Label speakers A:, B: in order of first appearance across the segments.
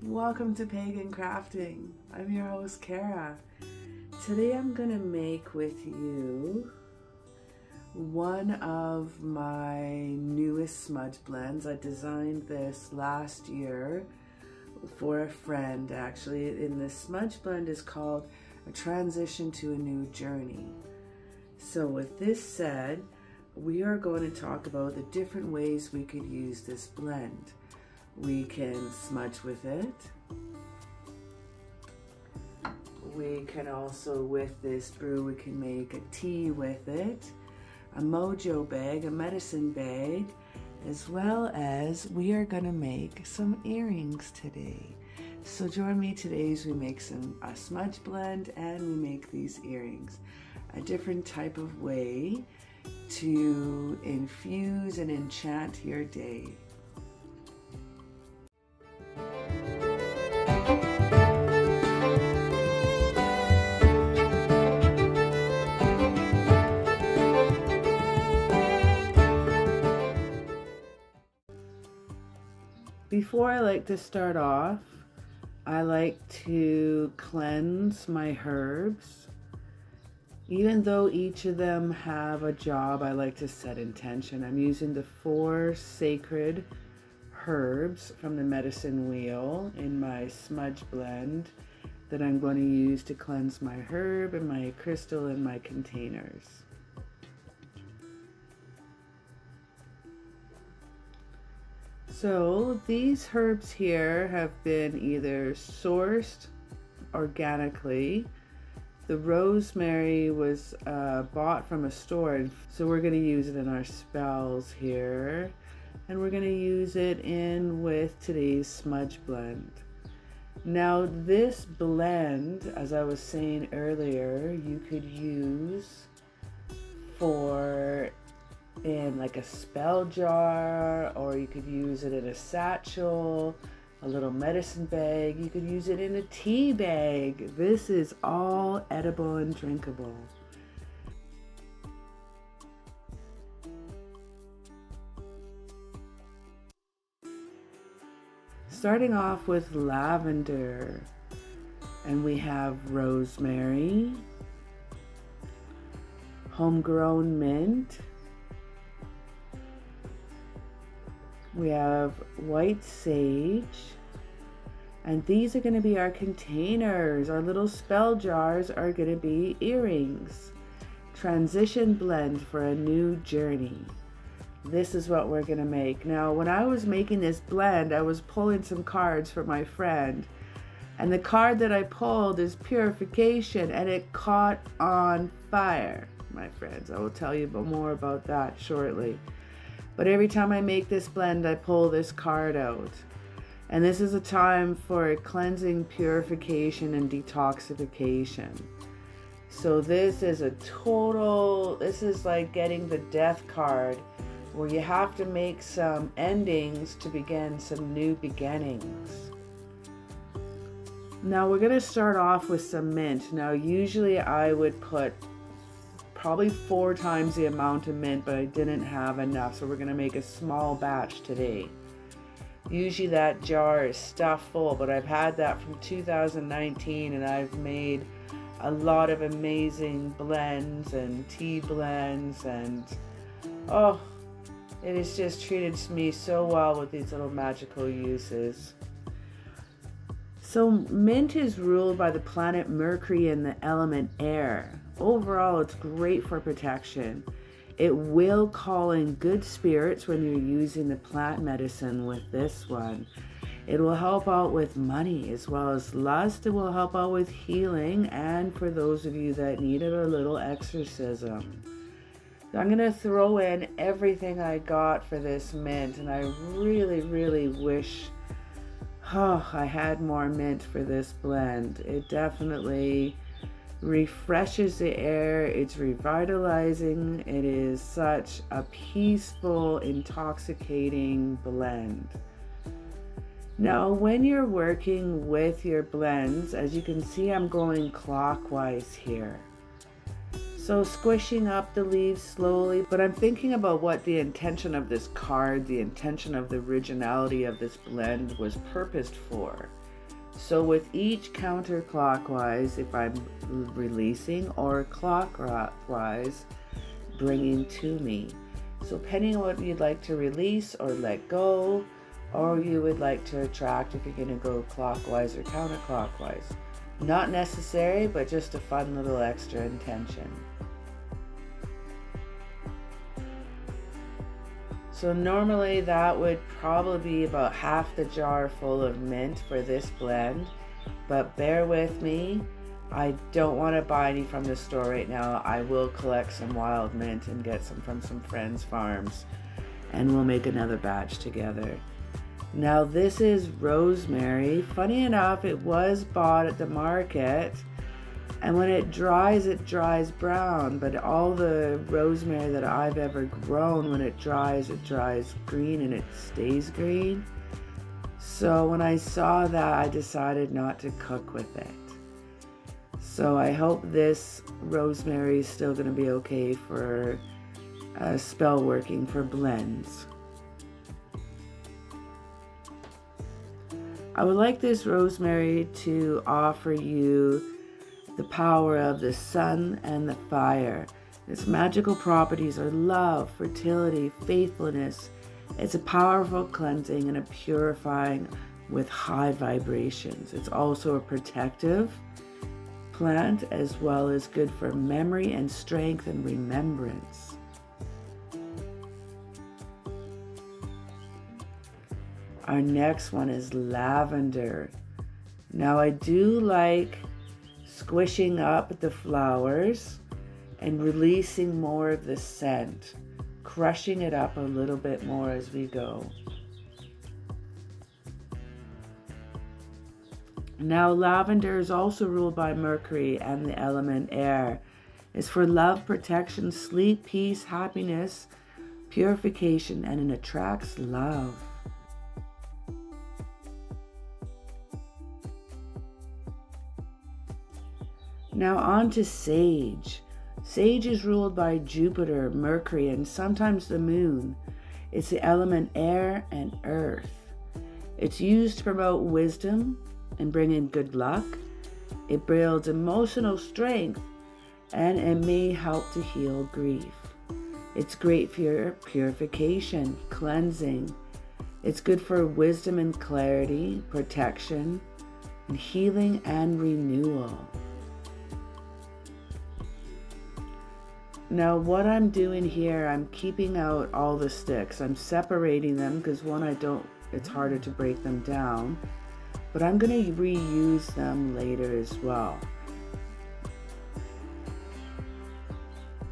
A: Welcome to Pagan Crafting. I'm your host, Cara. Today I'm going to make with you one of my newest smudge blends. I designed this last year for a friend, actually, and this smudge blend is called A Transition to a New Journey. So with this said, we are going to talk about the different ways we could use this blend. We can smudge with it. We can also, with this brew, we can make a tea with it, a mojo bag, a medicine bag, as well as we are going to make some earrings today. So join me today as we make a smudge blend and we make these earrings. A different type of way to infuse and enchant your day. Before I like to start off, I like to cleanse my herbs. Even though each of them have a job, I like to set intention. I'm using the 4 sacred herbs from the medicine wheel in my smudge blend that I'm going to use to cleanse my herb and my crystal and my containers. So these herbs here have been either sourced organically. The rosemary was bought from a store, so we're going to use it in our spells here, and we're going to use it in with today's smudge blend. Now this blend, as I was saying earlier, you could use in like a spell jar, or you could use it in a satchel, a little medicine bag. You could use it in a tea bag. This is all edible and drinkable. Starting off with lavender, and we have rosemary, homegrown mint, we have white sage, and these are going to be our containers. Our little spell jars are going to be earrings. Transition blend for a new journey. This is what we're going to make. Now, when I was making this blend, I was pulling some cards for my friend, and the card that I pulled is purification, and it caught on fire, my friends. I will tell you more about that shortly. But every time I make this blend, I pull this card out. And this is a time for cleansing, purification, and detoxification. So this is this is like getting the death card, where you have to make some endings to begin some new beginnings. Now we're going to start off with some mint. Now usually I would put probably 4 times the amount of mint, but I didn't have enough, so we're going to make a small batch today. Usually that jar is stuffed full, but I've had that from 2019, and I've made a lot of amazing blends and tea blends, and oh, it has just treated me so well with these little magical uses. So mint is ruled by the planet Mercury and the element air. Overall, it's great for protection. It will call in good spirits when you're using the plant medicine with this one. It will help out with money as well as lust. It will help out with healing, and for those of you that needed a little exorcism. So I'm going to throw in everything I got for this mint, and I really, really wish I had more mint for this blend. It definitely refreshes the air. It's revitalizing. It is such a peaceful, intoxicating blend. Now, when you're working with your blends, as you can see, I'm going clockwise here. So squishing up the leaves slowly, but I'm thinking about what the intention of this card, the intention of the originality of this blend was purposed for. So with each counterclockwise, if I'm releasing, or clockwise, bringing to me. So depending on what you'd like to release or let go, or you would like to attract if you're going to go clockwise or counterclockwise. Not necessary, but just a fun little extra intention. So normally that would probably be about half the jar full of mint for this blend, but bear with me. I don't want to buy any from the store right now. I will collect some wild mint and get some from some friends' farms, and we'll make another batch together. Now this is rosemary. Funny enough, it was bought at the market, and when it dries brown, but all the rosemary that I've ever grown, when it dries green, and it stays green. So when I saw that, I decided not to cook with it. So I hope this rosemary is still going to be okay for spell working for blends. I would like this rosemary to offer you the power of the sun and the fire. Its magical properties are love, fertility, faithfulness. It's a powerful cleansing and a purifying with high vibrations. It's also a protective plant, as well as good for memory and strength and remembrance. Our next one is lavender. Now I do like squishing up the flowers and releasing more of the scent, crushing it up a little bit more as we go. Now lavender is also ruled by Mercury and the element air. It's for love, protection, sleep, peace, happiness, purification, and it attracts love. Now on to sage. Sage is ruled by Jupiter, Mercury, and sometimes the moon. It's the element air and earth. It's used to promote wisdom and bring in good luck. It builds emotional strength, and it may help to heal grief. It's great for your purification, cleansing. It's good for wisdom and clarity, protection, and healing and renewal. Now what I'm doing here, I'm keeping out all the sticks. I'm separating them because it's harder to break them down, but I'm going to reuse them later as well.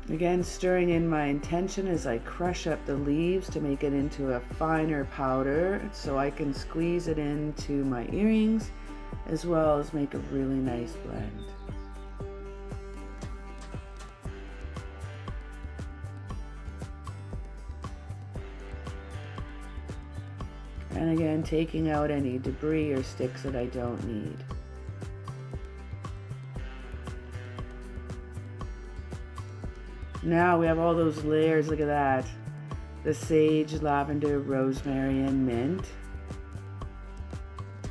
A: Again, stirring in my intention as I crush up the leaves to make it into a finer powder so I can squeeze it into my earrings, as well as make a really nice blend. And again, taking out any debris or sticks that I don't need. Now we have all those layers, look at that. The sage, lavender, rosemary, and mint.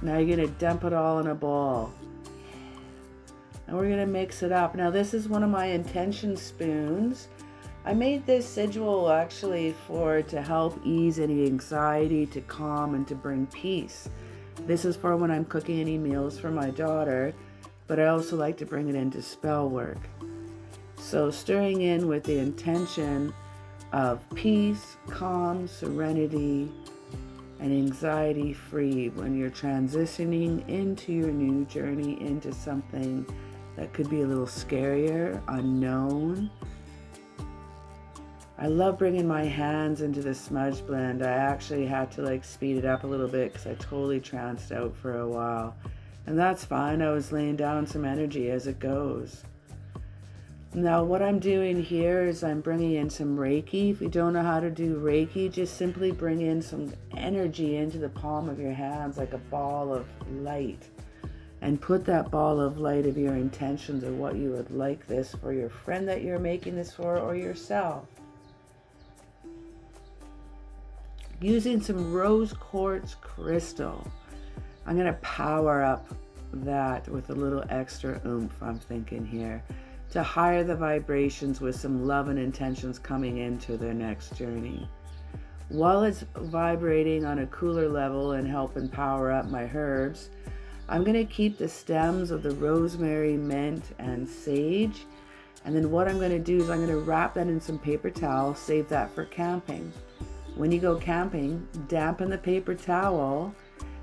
A: Now you're gonna dump it all in a bowl. And we're gonna mix it up. Now this is one of my intention spoons. I made this sigil actually to help ease any anxiety, to calm, and to bring peace. This is for when I'm cooking any meals for my daughter, but I also like to bring it into spell work. So stirring in with the intention of peace, calm, serenity, and anxiety-free when you're transitioning into your new journey, into something that could be a little scarier, unknown. I love bringing my hands into the smudge blend. I actually had to speed it up a little bit because I totally tranced out for a while. And that's fine. I was laying down some energy as it goes. Now what I'm doing here is I'm bringing in some Reiki. If you don't know how to do Reiki, just simply bring in some energy into the palm of your hands like a ball of light. And put that ball of light of your intentions of what you would like this for your friend that you're making this for, or yourself. Using some rose quartz crystal, I'm going to power up that with a little extra oomph, I'm thinking here, to higher the vibrations with some love and intentions coming into their next journey. While it's vibrating on a cooler level and helping power up my herbs, I'm going to keep the stems of the rosemary, mint, and sage. And then what I'm going to do is I'm going to wrap that in some paper towel, save that for camping. When you go camping, dampen the paper towel,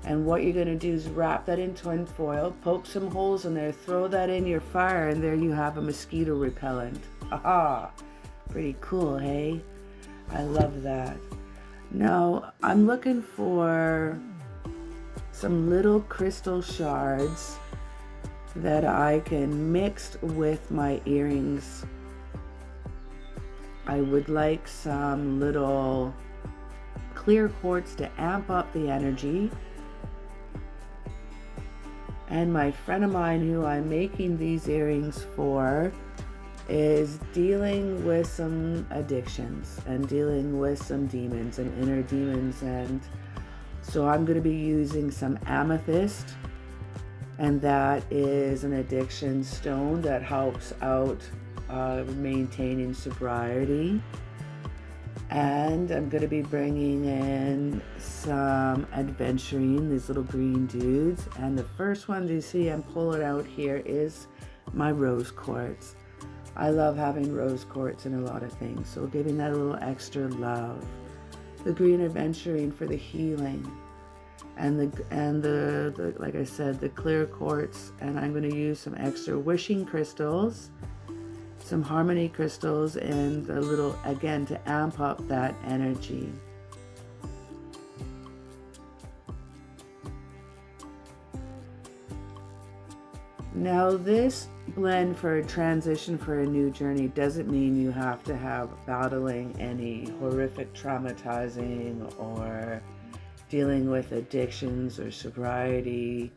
A: and what you're going to do is wrap that in twin foil, poke some holes in there, throw that in your fire, and there you have a mosquito repellent. Aha! Pretty cool, hey? I love that. Now, I'm looking for some little crystal shards that I can mix with my earrings. I would like some little clear quartz to amp up the energy. And my friend of mine who I'm making these earrings for is dealing with some addictions and dealing with some demons and inner demons. And so I'm going to be using some amethyst, and that is an addiction stone that helps out maintaining sobriety. And I'm going to be bringing in some adventurine, these little green dudes. And the first one you see I'm pulling out here is my rose quartz. I love having rose quartz in a lot of things, so giving that a little extra love. The green adventurine for the healing. And the like I said, the clear quartz. And I'm going to use some extra wishing crystals, some harmony crystals, and a little, again, to amp up that energy. Now, this blend for a transition for a new journey doesn't mean you have to have battling any horrific traumatizing or dealing with addictions or sobriety.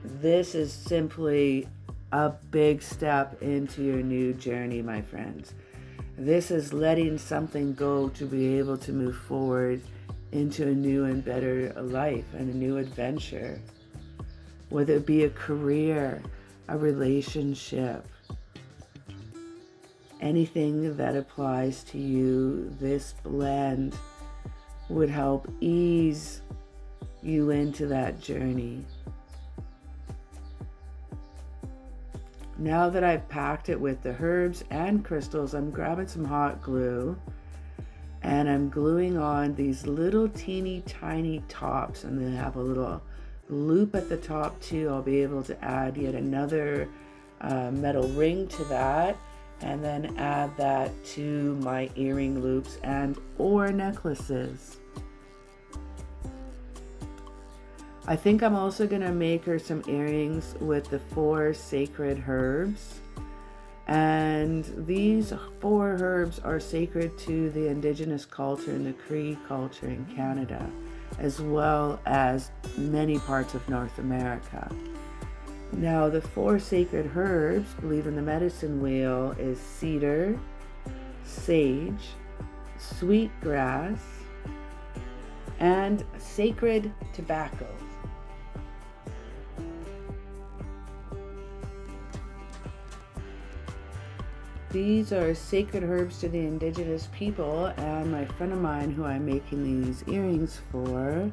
A: This is simply a big step into your new journey, my friends. This is letting something go to be able to move forward into a new and better life and a new adventure. Whether it be a career, a relationship, anything that applies to you, this blend would help ease you into that journey. Now that I've packed it with the herbs and crystals, I'm grabbing some hot glue and I'm gluing on these little teeny tiny tops, and they have a little loop at the top too. I'll be able to add yet another metal ring to that, and then add that to my earring loops and or necklaces. I think I'm also going to make her some earrings with the 4 sacred herbs. And these 4 herbs are sacred to the Indigenous culture and the Cree culture in Canada, as well as many parts of North America. Now, the 4 sacred herbs, believe in the medicine wheel, is cedar, sage, sweetgrass, and sacred tobacco. These are sacred herbs to the Indigenous people, and my friend of mine who I'm making these earrings for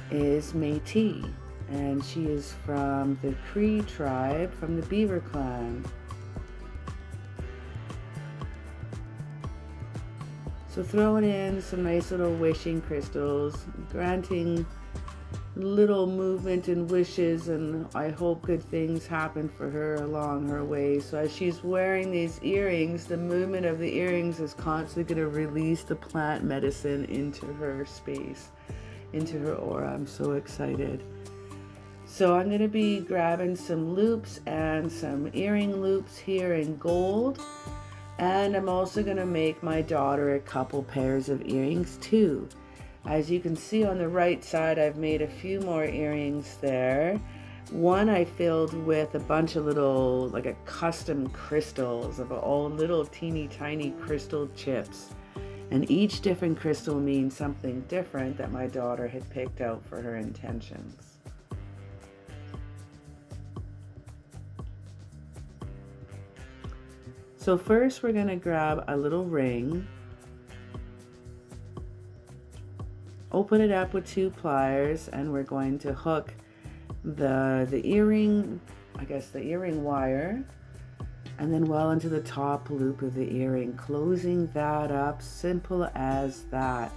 A: is Métis, and she is from the Cree tribe, from the Beaver clan. So throwing in some nice little wishing crystals, granting little movement and wishes, and I hope good things happen for her along her way. So as she's wearing these earrings, the movement of the earrings is constantly going to release the plant medicine into her space, into her aura. I'm so excited. So I'm going to be grabbing some loops and some earring loops here in gold, and I'm also going to make my daughter a couple pairs of earrings too. As you can see on the right side, I've made a few more earrings there. One I filled with a bunch of little, like a custom crystals of all little teeny tiny crystal chips. And each different crystal means something different that my daughter had picked out for her intentions. So first we're going to grab a little ring, open it up with 2 pliers, and we're going to hook the earring, I guess the earring wire, and then well into the top loop of the earring, closing that up, simple as that.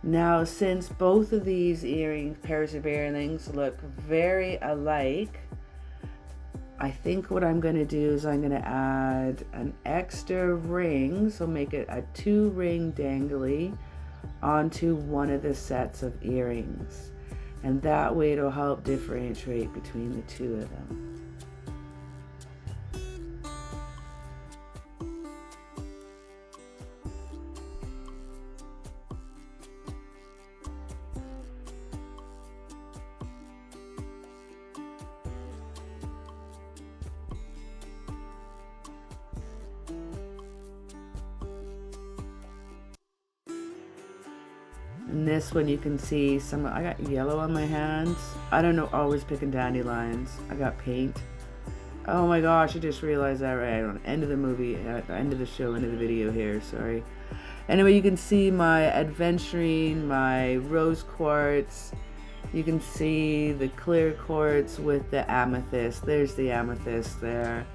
A: Now, since both of these pairs of earrings look very alike, I think what I'm going to do is I'm going to add an extra ring, so make it a 2-ring dangly onto one of the sets of earrings. And that way it'll help differentiate between the 2 of them. And this one you can see I got yellow on my hands. I don't know, always picking dandelions. I got paint. Oh my gosh, I just realized that right on the end of the movie, at the end of the show, end of the video here, sorry. Anyway, you can see my adventuring, my rose quartz. You can see the clear quartz with the amethyst. There's the amethyst there.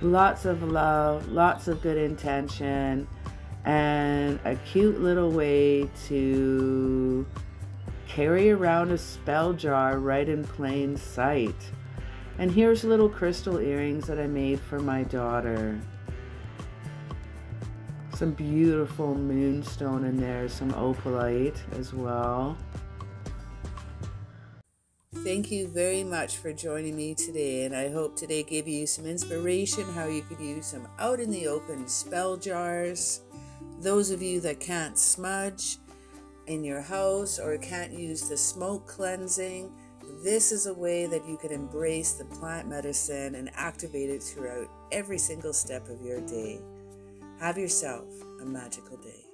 A: Lots of love, lots of good intention, and a cute little way to carry around a spell jar right in plain sight. And here's little crystal earrings that I made for my daughter. Some beautiful moonstone in there, some opalite as well. Thank you very much for joining me today, and I hope today gave you some inspiration how you could use some out in the open spell jars. Those of you that can't smudge in your house or can't use the smoke cleansing, this is a way that you can embrace the plant medicine and activate it throughout every single step of your day. Have yourself a magical day.